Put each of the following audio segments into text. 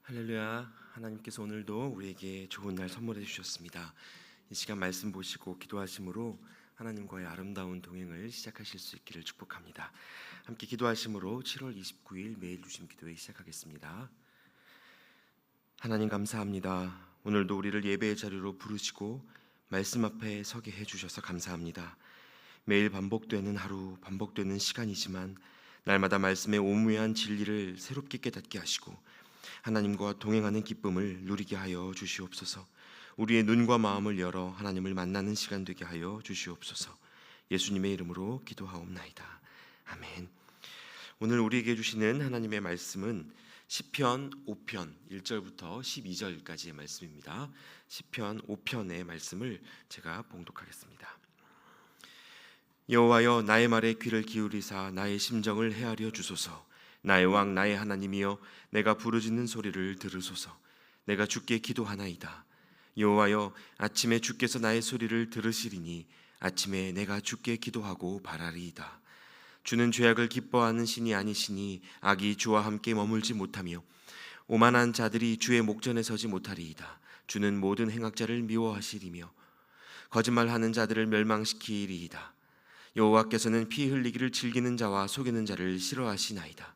할렐루야. 하나님께서 오늘도 우리에게 좋은 날 선물해 주셨습니다. 이 시간 말씀 보시고 기도하심으로 하나님과의 아름다운 동행을 시작하실 수 있기를 축복합니다. 함께 기도하심으로 7월 29일 매일 주심 기도회 시작하겠습니다. 하나님 감사합니다. 오늘도 우리를 예배의 자리로 부르시고 말씀 앞에 서게 해주셔서 감사합니다. 매일 반복되는 하루, 반복되는 시간이지만 날마다 말씀의 오묘한 진리를 새롭게 깨닫게 하시고 하나님과 동행하는 기쁨을 누리게 하여 주시옵소서. 우리의 눈과 마음을 열어 하나님을 만나는 시간 되게 하여 주시옵소서. 예수님의 이름으로 기도하옵나이다. 아멘. 오늘 우리에게 주시는 하나님의 말씀은 시편 5편 1절부터 12절까지의 말씀입니다. 시편 5편의 말씀을 제가 봉독하겠습니다. 여호와여, 나의 말에 귀를 기울이사 나의 심정을 헤아려 주소서. 나의 왕 나의 하나님이여, 내가 부르짖는 소리를 들으소서. 내가 주께 기도하나이다. 여호와여, 아침에 주께서 나의 소리를 들으시리니 아침에 내가 주께 기도하고 바라리이다. 주는 죄악을 기뻐하는 신이 아니시니 악이 주와 함께 머물지 못하며 오만한 자들이 주의 목전에 서지 못하리이다. 주는 모든 행악자를 미워하시리며 거짓말하는 자들을 멸망시키리이다. 여호와께서는 피 흘리기를 즐기는 자와 속이는 자를 싫어하시나이다.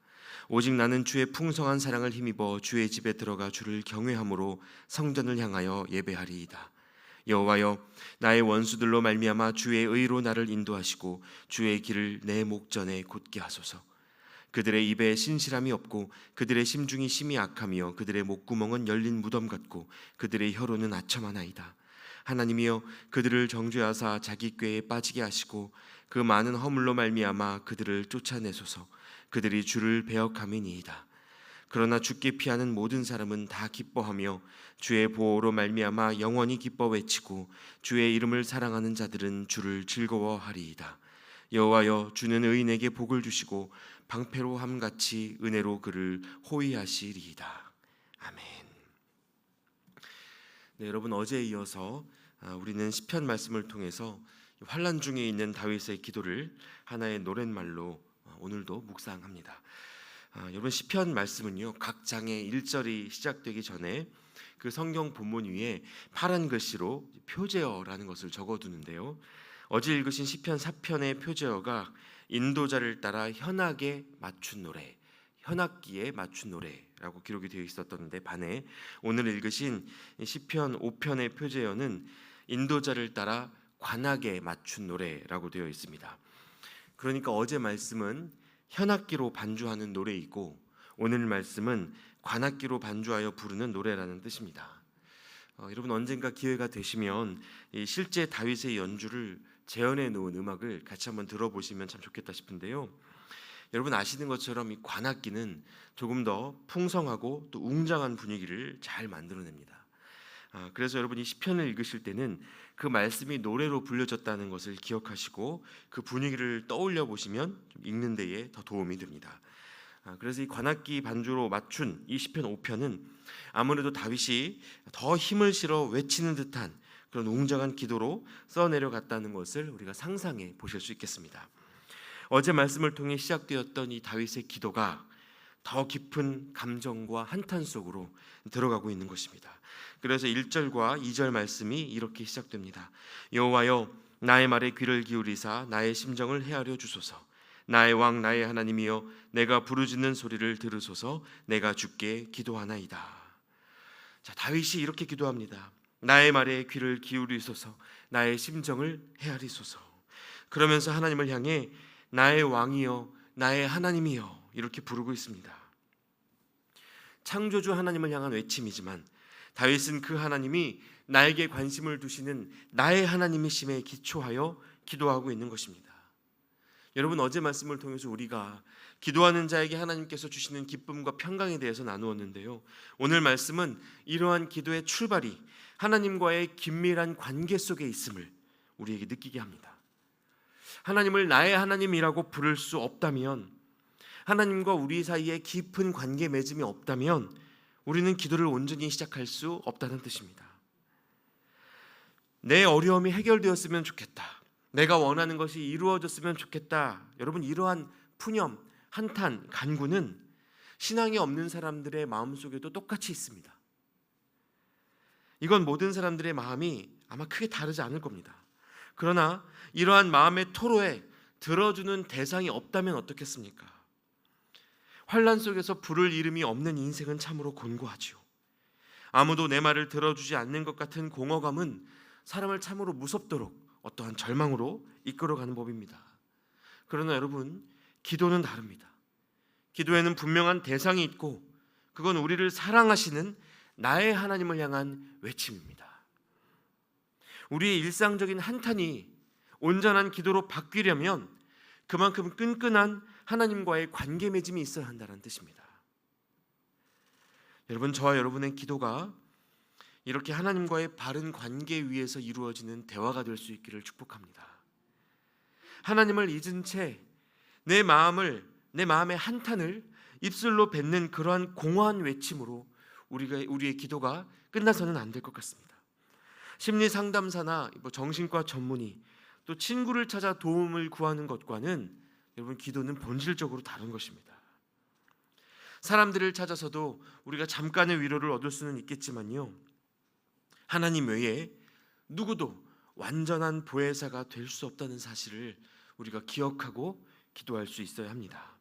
오직 나는 주의 풍성한 사랑을 힘입어 주의 집에 들어가 주를 경외함으로 성전을 향하여 예배하리이다. 여호와여, 나의 원수들로 말미암아 주의 의로 나를 인도하시고 주의 길을 내 목전에 곧게 하소서. 그들의 입에 신실함이 없고 그들의 심중이 심히 악하며 그들의 목구멍은 열린 무덤 같고 그들의 혀로는 아첨하나이다. 하나님이여, 그들을 정죄하사 자기 꾀에 빠지게 하시고 그 많은 허물로 말미암아 그들을 쫓아내소서. 그들이 주를 배역함이니이다. 그러나 주께 피하는 모든 사람은 다 기뻐하며 주의 보호로 말미암아 영원히 기뻐 외치고 주의 이름을 사랑하는 자들은 주를 즐거워하리이다. 여호와여, 주는 의인에게 복을 주시고 방패로 함같이 은혜로 그를 호위하시리이다. 아멘. 네, 여러분, 어제에 이어서 우리는 시편 말씀을 통해서 환난 중에 있는 다윗의 기도를 하나의 노랫말로 오늘도 묵상합니다. 여러분, 시편 말씀은요, 각 장의 1절이 시작되기 전에 그 성경 본문 위에 파란 글씨로 표제어라는 것을 적어두는데요, 어제 읽으신 시편 4편의 표제어가 인도자를 따라 현악에 맞춘 노래, 현악기에 맞춘 노래라고 기록이 되어 있었던데, 반해 오늘 읽으신 시편 5편의 표제어는 인도자를 따라 관악에 맞춘 노래라고 되어 있습니다. 그러니까 어제 말씀은 현악기로 반주하는 노래이고 오늘 말씀은 관악기로 반주하여 부르는 노래라는 뜻입니다. 여러분, 언젠가 기회가 되시면 실제 다윗의 연주를 재현해 놓은 음악을 같이 한번 들어보시면 참 좋겠다 싶은데요, 여러분 아시는 것처럼 이 관악기는 조금 더 풍성하고 또 웅장한 분위기를 잘 만들어냅니다. 그래서 여러분, 이 시편을 읽으실 때는 그 말씀이 노래로 불려졌다는 것을 기억하시고 그 분위기를 떠올려 보시면 읽는 데에 더 도움이 됩니다. 그래서 이 관악기 반주로 맞춘 이 시편 5편은 아무래도 다윗이 더 힘을 실어 외치는 듯한 그런 웅장한 기도로 써내려갔다는 것을 우리가 상상해 보실 수 있겠습니다. 어제 말씀을 통해 시작되었던 이 다윗의 기도가 더 깊은 감정과 한탄 속으로 들어가고 있는 것입니다. 그래서 1절과 2절 말씀이 이렇게 시작됩니다. 여호와여, 나의 말에 귀를 기울이사 나의 심정을 헤아려 주소서. 나의 왕 나의 하나님이여, 내가 부르짖는 소리를 들으소서. 내가 주께 기도하나이다. 자, 다윗이 이렇게 기도합니다. 나의 말에 귀를 기울이소서. 나의 심정을 헤아리소서. 그러면서 하나님을 향해 나의 왕이여, 나의 하나님이여 이렇게 부르고 있습니다. 창조주 하나님을 향한 외침이지만 다윗은 그 하나님이 나에게 관심을 두시는 나의 하나님이심에 기초하여 기도하고 있는 것입니다. 여러분, 어제 말씀을 통해서 우리가 기도하는 자에게 하나님께서 주시는 기쁨과 평강에 대해서 나누었는데요, 오늘 말씀은 이러한 기도의 출발이 하나님과의 긴밀한 관계 속에 있음을 우리에게 느끼게 합니다. 하나님을 나의 하나님이라고 부를 수 없다면, 하나님과 우리 사이에 깊은 관계 맺음이 없다면 우리는 기도를 온전히 시작할 수 없다는 뜻입니다. 내 어려움이 해결되었으면 좋겠다. 내가 원하는 것이 이루어졌으면 좋겠다. 여러분, 이러한 푸념, 한탄, 간구는 신앙이 없는 사람들의 마음속에도 똑같이 있습니다. 이건 모든 사람들의 마음이 아마 크게 다르지 않을 겁니다. 그러나 이러한 마음의 토로에 들어주는 대상이 없다면 어떻겠습니까? 환난 속에서 부를 이름이 없는 인생은 참으로 곤고하지요. 아무도 내 말을 들어주지 않는 것 같은 공허감은 사람을 참으로 무섭도록 어떠한 절망으로 이끌어가는 법입니다. 그러나 여러분, 기도는 다릅니다. 기도에는 분명한 대상이 있고 그건 우리를 사랑하시는 나의 하나님을 향한 외침입니다. 우리의 일상적인 한탄이 온전한 기도로 바뀌려면 그만큼 끈끈한 하나님과의 관계 맺음이 있어야 한다는 뜻입니다. 여러분, 저와 여러분의 기도가 이렇게 하나님과의 바른 관계 위에서 이루어지는 대화가 될 수 있기를 축복합니다. 하나님을 잊은 채 내 마음의 한탄을 입술로 뱉는 그러한 공허한 외침으로 우리의 기도가 끝나서는 안 될 것 같습니다. 심리 상담사나 정신과 전문의, 또 친구를 찾아 도움을 구하는 것과는 여러분, 기도는 본질적으로 다른 것입니다. 사람들을 찾아서도 우리가 잠깐의 위로를 얻을 수는 있겠지만요, 하나님 외에 누구도 완전한 보혜사가 될 수 없다는 사실을 우리가 기억하고 기도할 수 있어야 합니다.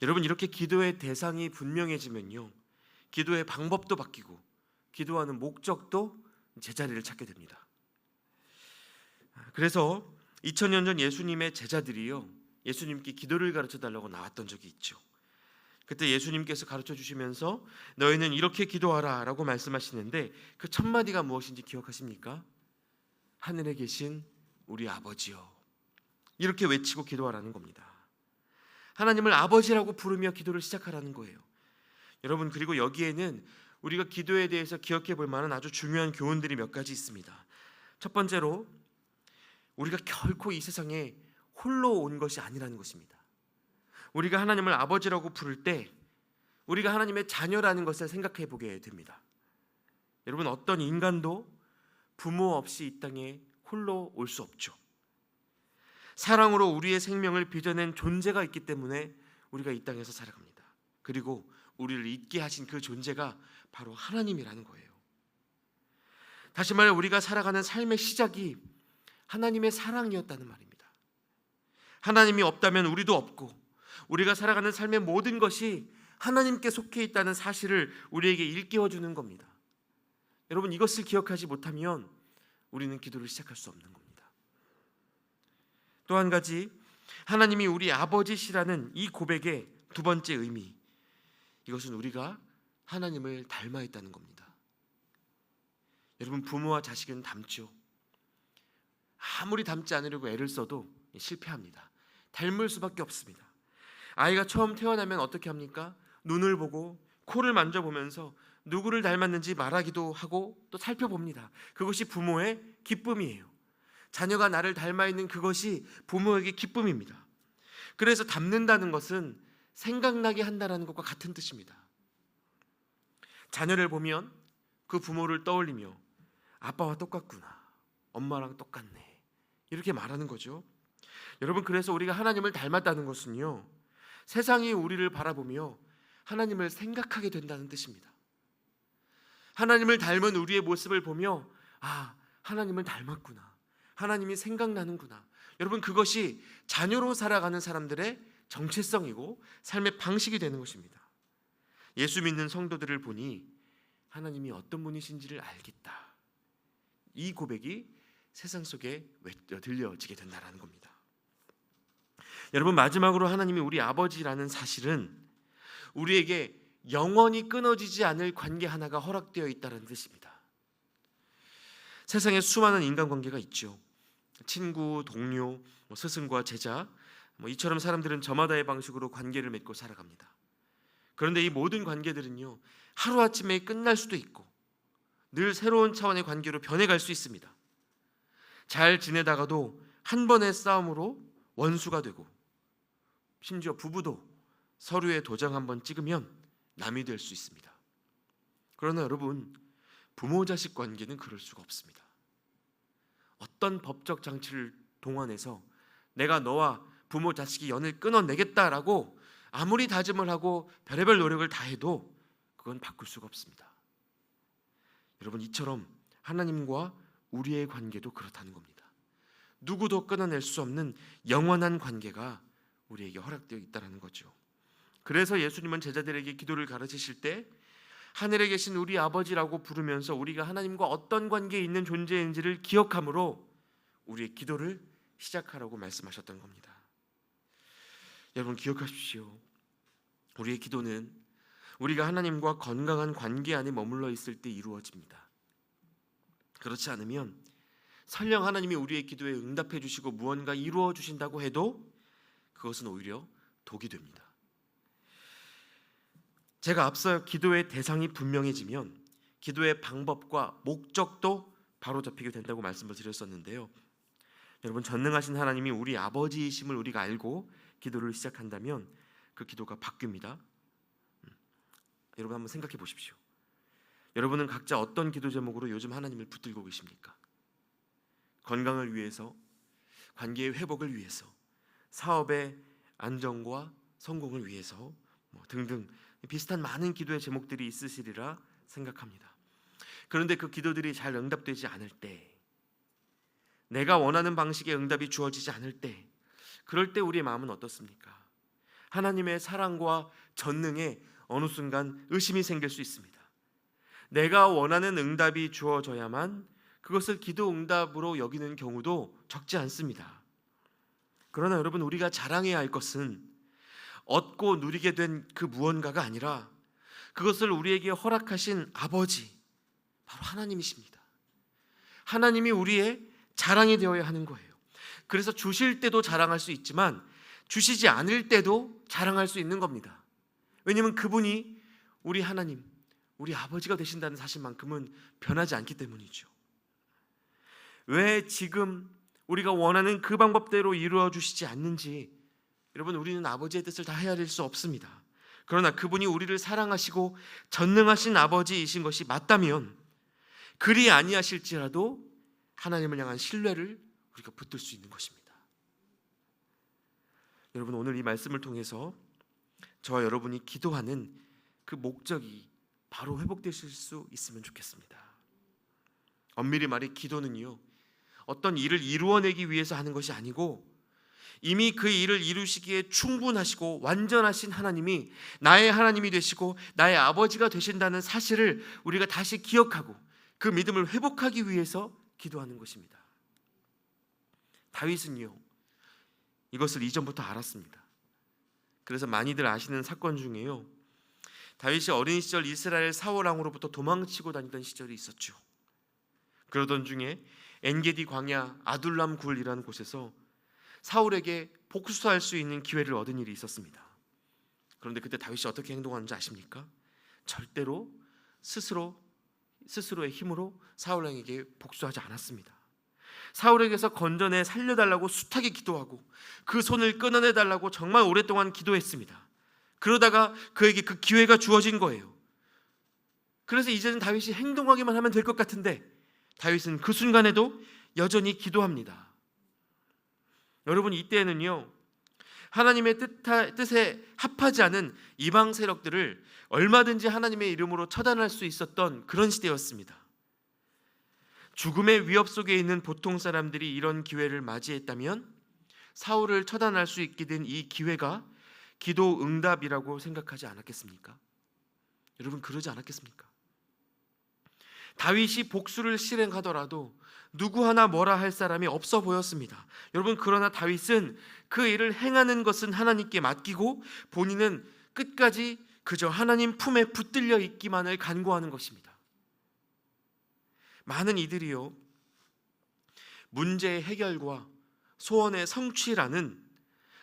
여러분, 이렇게 기도의 대상이 분명해지면요, 기도의 방법도 바뀌고 기도하는 목적도 제자리를 찾게 됩니다. 그래서 2000년 전 예수님의 제자들이요, 예수님께 기도를 가르쳐 달라고 나왔던 적이 있죠. 그때 예수님께서 가르쳐 주시면서 너희는 이렇게 기도하라 라고 말씀하시는데 그 첫 마디가 무엇인지 기억하십니까? 하늘에 계신 우리 아버지요, 이렇게 외치고 기도하라는 겁니다. 하나님을 아버지라고 부르며 기도를 시작하라는 거예요. 여러분, 그리고 여기에는 우리가 기도에 대해서 기억해 볼 만한 아주 중요한 교훈들이 몇 가지 있습니다. 첫 번째로, 우리가 결코 이 세상에 홀로 온 것이 아니라는 것입니다. 우리가 하나님을 아버지라고 부를 때 우리가 하나님의 자녀라는 것을 생각해 보게 됩니다. 여러분, 어떤 인간도 부모 없이 이 땅에 홀로 올 수 없죠. 사랑으로 우리의 생명을 빚어낸 존재가 있기 때문에 우리가 이 땅에서 살아갑니다. 그리고 우리를 있게 하신 그 존재가 바로 하나님이라는 거예요. 다시 말해, 우리가 살아가는 삶의 시작이 하나님의 사랑이었다는 말입니다. 하나님이 없다면 우리도 없고 우리가 살아가는 삶의 모든 것이 하나님께 속해 있다는 사실을 우리에게 일깨워주는 겁니다. 여러분, 이것을 기억하지 못하면 우리는 기도를 시작할 수 없는 겁니다. 또 한 가지, 하나님이 우리 아버지시라는 이 고백의 두 번째 의미, 이것은 우리가 하나님을 닮아 있다는 겁니다. 여러분, 부모와 자식은 닮죠. 아무리 닮지 않으려고 애를 써도 실패합니다. 닮을 수밖에 없습니다. 아이가 처음 태어나면 어떻게 합니까? 눈을 보고 코를 만져보면서 누구를 닮았는지 말하기도 하고 또 살펴봅니다. 그것이 부모의 기쁨이에요. 자녀가 나를 닮아 있는 그것이 부모에게 기쁨입니다. 그래서 닮는다는 것은 생각나게 한다는 것과 같은 뜻입니다. 자녀를 보면 그 부모를 떠올리며 아빠와 똑같구나, 엄마랑 똑같네, 이렇게 말하는 거죠. 여러분, 그래서 우리가 하나님을 닮았다는 것은요, 세상이 우리를 바라보며 하나님을 생각하게 된다는 뜻입니다. 하나님을 닮은 우리의 모습을 보며 하나님을 닮았구나, 하나님이 생각나는구나. 여러분, 그것이 자녀로 살아가는 사람들의 정체성이고 삶의 방식이 되는 것입니다. 예수 믿는 성도들을 보니 하나님이 어떤 분이신지를 알겠다, 이 고백이 세상 속에 들려지게 된다는 겁니다. 여러분, 마지막으로 하나님이 우리 아버지라는 사실은 우리에게 영원히 끊어지지 않을 관계 하나가 허락되어 있다는 뜻입니다. 세상에 수많은 인간관계가 있죠. 친구, 동료, 스승과 제자, 이처럼 사람들은 저마다의 방식으로 관계를 맺고 살아갑니다. 그런데 이 모든 관계들은요, 하루아침에 끝날 수도 있고 늘 새로운 차원의 관계로 변해갈 수 있습니다. 잘 지내다가도 한 번의 싸움으로 원수가 되고, 심지어 부부도 서류에 도장 한번 찍으면 남이 될 수 있습니다. 그러나 여러분, 부모 자식 관계는 그럴 수가 없습니다. 어떤 법적 장치를 동원해서 내가 너와 부모 자식이 연을 끊어내겠다라고 아무리 다짐을 하고 별의별 노력을 다해도 그건 바꿀 수가 없습니다. 여러분, 이처럼 하나님과 우리의 관계도 그렇다는 겁니다. 누구도 끊어낼 수 없는 영원한 관계가 우리에게 허락되어 있다는 거죠. 그래서 예수님은 제자들에게 기도를 가르치실 때 하늘에 계신 우리 아버지라고 부르면서 우리가 하나님과 어떤 관계에 있는 존재인지를 기억함으로 우리의 기도를 시작하라고 말씀하셨던 겁니다. 여러분, 기억하십시오. 우리의 기도는 우리가 하나님과 건강한 관계 안에 머물러 있을 때 이루어집니다. 그렇지 않으면 설령 하나님이 우리의 기도에 응답해 주시고 무언가 이루어 주신다고 해도 그것은 오히려 독이 됩니다. 제가 앞서 기도의 대상이 분명해지면 기도의 방법과 목적도 바로 잡히게 된다고 말씀을 드렸었는데요. 여러분, 전능하신 하나님이 우리 아버지이심을 우리가 알고 기도를 시작한다면 그 기도가 바뀝니다. 여러분, 한번 생각해 보십시오. 여러분은 각자 어떤 기도 제목으로 요즘 하나님을 붙들고 계십니까? 건강을 위해서, 관계의 회복을 위해서, 사업의 안정과 성공을 위해서 등등 비슷한 많은 기도의 제목들이 있으시리라 생각합니다. 그런데 그 기도들이 잘 응답되지 않을 때, 내가 원하는 방식의 응답이 주어지지 않을 때, 그럴 때 우리의 마음은 어떻습니까? 하나님의 사랑과 전능에 어느 순간 의심이 생길 수 있습니다. 내가 원하는 응답이 주어져야만 그것을 기도 응답으로 여기는 경우도 적지 않습니다. 그러나 여러분, 우리가 자랑해야 할 것은 얻고 누리게 된 그 무언가가 아니라 그것을 우리에게 허락하신 아버지, 바로 하나님이십니다. 하나님이 우리의 자랑이 되어야 하는 거예요. 그래서 주실 때도 자랑할 수 있지만 주시지 않을 때도 자랑할 수 있는 겁니다. 왜냐하면 그분이 우리 하나님, 우리 아버지가 되신다는 사실만큼은 변하지 않기 때문이죠. 왜 지금 우리가 원하는 그 방법대로 이루어 주시지 않는지, 여러분, 우리는 아버지의 뜻을 다 헤아릴 수 없습니다. 그러나 그분이 우리를 사랑하시고 전능하신 아버지이신 것이 맞다면 그리 아니하실지라도 하나님을 향한 신뢰를 우리가 붙들 수 있는 것입니다. 여러분, 오늘 이 말씀을 통해서 저와 여러분이 기도하는 그 목적이 바로 회복되실 수 있으면 좋겠습니다. 엄밀히 말해 기도는요, 어떤 일을 이루어내기 위해서 하는 것이 아니고 이미 그 일을 이루시기에 충분하시고 완전하신 하나님이 나의 하나님이 되시고 나의 아버지가 되신다는 사실을 우리가 다시 기억하고 그 믿음을 회복하기 위해서 기도하는 것입니다. 다윗은요, 이것을 이전부터 알았습니다. 그래서 많이들 아시는 사건 중에요, 다윗이 어린 시절 이스라엘 사울 왕으로부터 도망치고 다니던 시절이 있었죠. 그러던 중에 엔게디 광야 아둘람 굴이라는 곳에서 사울에게 복수할 수 있는 기회를 얻은 일이 있었습니다. 그런데 그때 다윗이 어떻게 행동하는지 아십니까? 절대로 스스로의 힘으로 사울 왕에게 복수하지 않았습니다. 사울에게서 건져내 살려달라고 숱하게 기도하고 그 손을 끊어내달라고 정말 오랫동안 기도했습니다. 그러다가 그에게 그 기회가 주어진 거예요. 그래서 이제는 다윗이 행동하기만 하면 될 것 같은데 다윗은 그 순간에도 여전히 기도합니다. 여러분, 이때에는요, 하나님의 뜻에 합하지 않은 이방 세력들을 얼마든지 하나님의 이름으로 처단할 수 있었던 그런 시대였습니다. 죽음의 위협 속에 있는 보통 사람들이 이런 기회를 맞이했다면 사울을 처단할 수 있게 된 이 기회가 기도 응답이라고 생각하지 않았겠습니까? 여러분, 그러지 않았겠습니까? 다윗이 복수를 실행하더라도 누구 하나 뭐라 할 사람이 없어 보였습니다. 여러분, 그러나 다윗은 그 일을 행하는 것은 하나님께 맡기고 본인은 끝까지 그저 하나님 품에 붙들려 있기만을 간구하는 것입니다. 많은 이들이요, 문제의 해결과 소원의 성취라는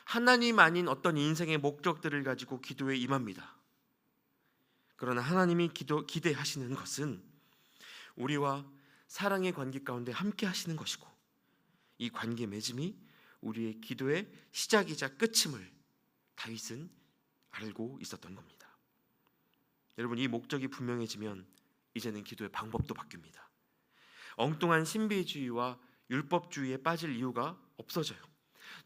하나님 아닌 어떤 인생의 목적들을 가지고 기도에 임합니다. 그러나 하나님이 기대하시는 것은 우리와 사랑의 관계 가운데 함께 하시는 것이고 이 관계 맺음이 우리의 기도의 시작이자 끝임을 다윗은 알고 있었던 겁니다. 여러분, 이 목적이 분명해지면 이제는 기도의 방법도 바뀝니다. 엉뚱한 신비주의와 율법주의에 빠질 이유가 없어져요.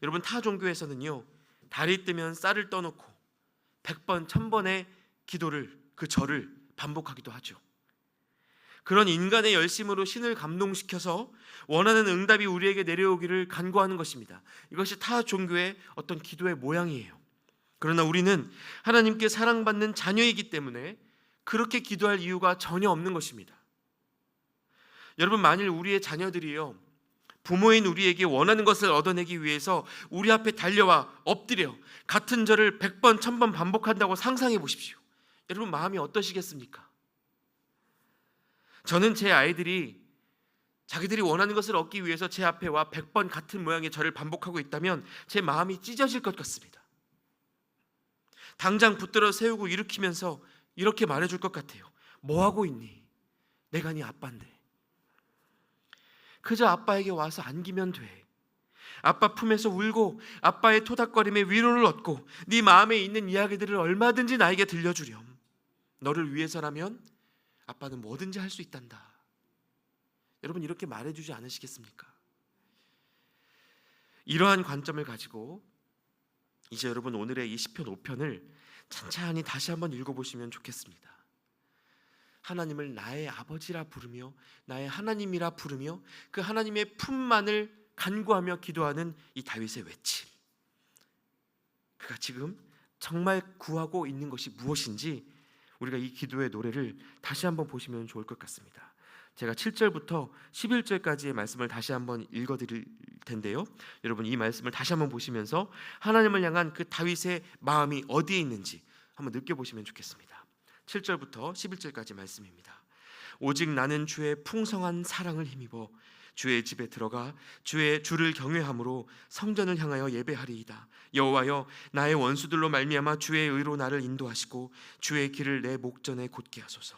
여러분, 타 종교에서는요, 달이 뜨면 쌀을 떠놓고 100번 1000번의 기도를, 그 절을 반복하기도 하죠. 그런 인간의 열심으로 신을 감동시켜서 원하는 응답이 우리에게 내려오기를 간구하는 것입니다. 이것이 타 종교의 어떤 기도의 모양이에요. 그러나 우리는 하나님께 사랑받는 자녀이기 때문에 그렇게 기도할 이유가 전혀 없는 것입니다. 여러분, 만일 우리의 자녀들이요, 부모인 우리에게 원하는 것을 얻어내기 위해서 우리 앞에 달려와 엎드려 같은 절을 100번 1000번 반복한다고 상상해 보십시오. 여러분, 마음이 어떠시겠습니까? 저는 제 아이들이 자기들이 원하는 것을 얻기 위해서 제 앞에 와 100번 같은 모양의 절을 반복하고 있다면 제 마음이 찢어질 것 같습니다. 당장 붙들어 세우고 일으키면서 이렇게 말해줄 것 같아요. 뭐 하고 있니? 내가 네 아빠인데. 그저 아빠에게 와서 안기면 돼. 아빠 품에서 울고 아빠의 토닥거림에 위로를 얻고 네 마음에 있는 이야기들을 얼마든지 나에게 들려주렴. 너를 위해서라면 아빠는 뭐든지 할 수 있단다. 여러분, 이렇게 말해주지 않으시겠습니까? 이러한 관점을 가지고 이제 여러분, 오늘의 이 시편 5편을 찬찬히 다시 한번 읽어보시면 좋겠습니다. 하나님을 나의 아버지라 부르며 나의 하나님이라 부르며 그 하나님의 품만을 간구하며 기도하는 이 다윗의 외침, 그가 지금 정말 구하고 있는 것이 무엇인지 우리가 이 기도의 노래를 다시 한번 보시면 좋을 것 같습니다. 제가 7절부터 11절까지의 말씀을 다시 한번 읽어드릴 텐데요, 여러분, 이 말씀을 다시 한번 보시면서 하나님을 향한 그 다윗의 마음이 어디에 있는지 한번 느껴보시면 좋겠습니다. 7절부터 11절까지 말씀입니다. 오직 나는 주의 풍성한 사랑을 힘입어 주의 집에 들어가 주를 경외함으로 성전을 향하여 예배하리이다. 여호와여, 나의 원수들로 말미암아 주의 의로 나를 인도하시고 주의 길을 내 목전에 곧게 하소서.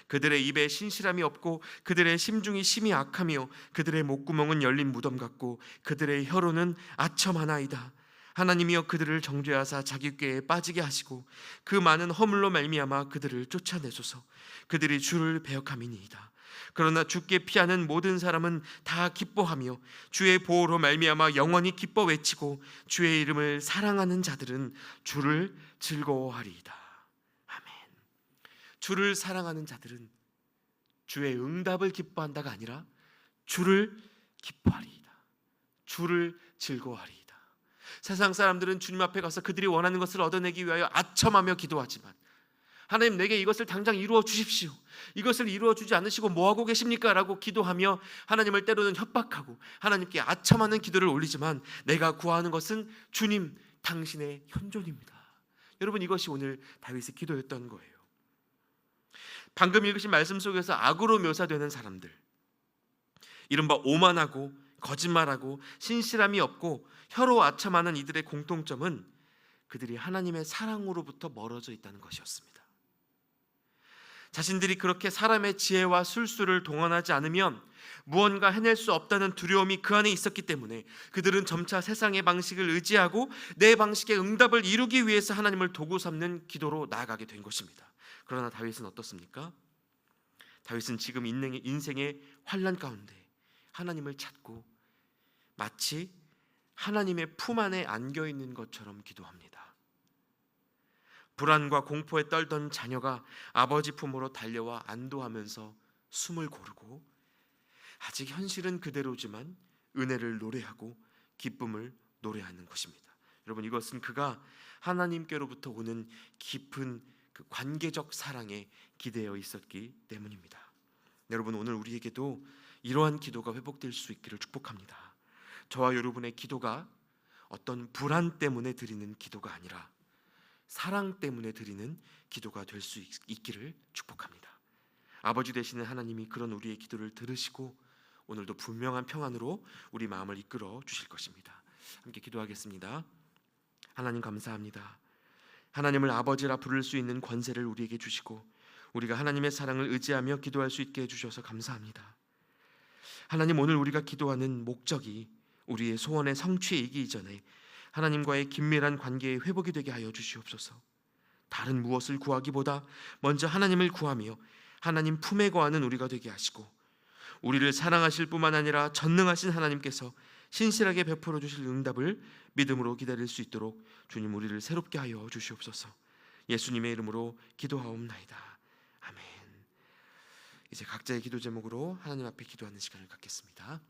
그들의 입에 신실함이 없고 그들의 심중이 심히 악하며 그들의 목구멍은 열린 무덤 같고 그들의 혀로는 아첨하나이다. 하나님이여, 그들을 정죄하사 자기 꾀에 빠지게 하시고 그 많은 허물로 말미암아 그들을 쫓아내소서. 그들이 주를 배역함이니이다. 그러나 주께 피하는 모든 사람은 다 기뻐하며 주의 보호로 말미암아 영원히 기뻐 외치고 주의 이름을 사랑하는 자들은 주를 즐거워하리이다. 아멘. 주를 사랑하는 자들은 주의 응답을 기뻐한다가 아니라 주를 기뻐하리이다. 주를 즐거워하리이다. 세상 사람들은 주님 앞에 가서 그들이 원하는 것을 얻어내기 위하여 아첨하며 기도하지만, 하나님, 내게 이것을 당장 이루어 주십시오. 이것을 이루어 주지 않으시고 뭐하고 계십니까? 라고 기도하며 하나님을 때로는 협박하고 하나님께 아첨하는 기도를 올리지만, 내가 구하는 것은 주님 당신의 현존입니다. 여러분, 이것이 오늘 다윗의 기도였던 거예요. 방금 읽으신 말씀 속에서 악으로 묘사되는 사람들, 이른바 오만하고 거짓말하고 신실함이 없고 혀로 아첨하는 이들의 공통점은 그들이 하나님의 사랑으로부터 멀어져 있다는 것이었습니다. 자신들이 그렇게 사람의 지혜와 술수를 동원하지 않으면 무언가 해낼 수 없다는 두려움이 그 안에 있었기 때문에 그들은 점차 세상의 방식을 의지하고 내 방식의 응답을 이루기 위해서 하나님을 도구 삼는 기도로 나아가게 된 것입니다. 그러나 다윗은 어떻습니까? 다윗은 지금 인생의 환난 가운데 하나님을 찾고 마치 하나님의 품 안에 안겨있는 것처럼 기도합니다. 불안과 공포에 떨던 자녀가 아버지 품으로 달려와 안도하면서 숨을 고르고, 아직 현실은 그대로지만 은혜를 노래하고 기쁨을 노래하는 것입니다. 여러분, 이것은 그가 하나님께로부터 오는 깊은 그 관계적 사랑에 기대어 있었기 때문입니다. 여러분, 오늘 우리에게도 이러한 기도가 회복될 수 있기를 축복합니다. 저와 여러분의 기도가 어떤 불안 때문에 드리는 기도가 아니라 사랑 때문에 드리는 기도가 될 수 있기를 축복합니다. 아버지 되시는 하나님이 그런 우리의 기도를 들으시고 오늘도 분명한 평안으로 우리 마음을 이끌어 주실 것입니다. 함께 기도하겠습니다. 하나님, 감사합니다. 하나님을 아버지라 부를 수 있는 권세를 우리에게 주시고 우리가 하나님의 사랑을 의지하며 기도할 수 있게 해주셔서 감사합니다. 하나님, 오늘 우리가 기도하는 목적이 우리의 소원의 성취에 이기기 전에 하나님과의 긴밀한 관계의 회복이 되게 하여 주시옵소서. 다른 무엇을 구하기보다 먼저 하나님을 구하며 하나님 품에 거하는 우리가 되게 하시고, 우리를 사랑하실 뿐만 아니라 전능하신 하나님께서 신실하게 베풀어 주실 응답을 믿음으로 기다릴 수 있도록 주님 우리를 새롭게 하여 주시옵소서. 예수님의 이름으로 기도하옵나이다. 아멘. 이제 각자의 기도 제목으로 하나님 앞에 기도하는 시간을 갖겠습니다.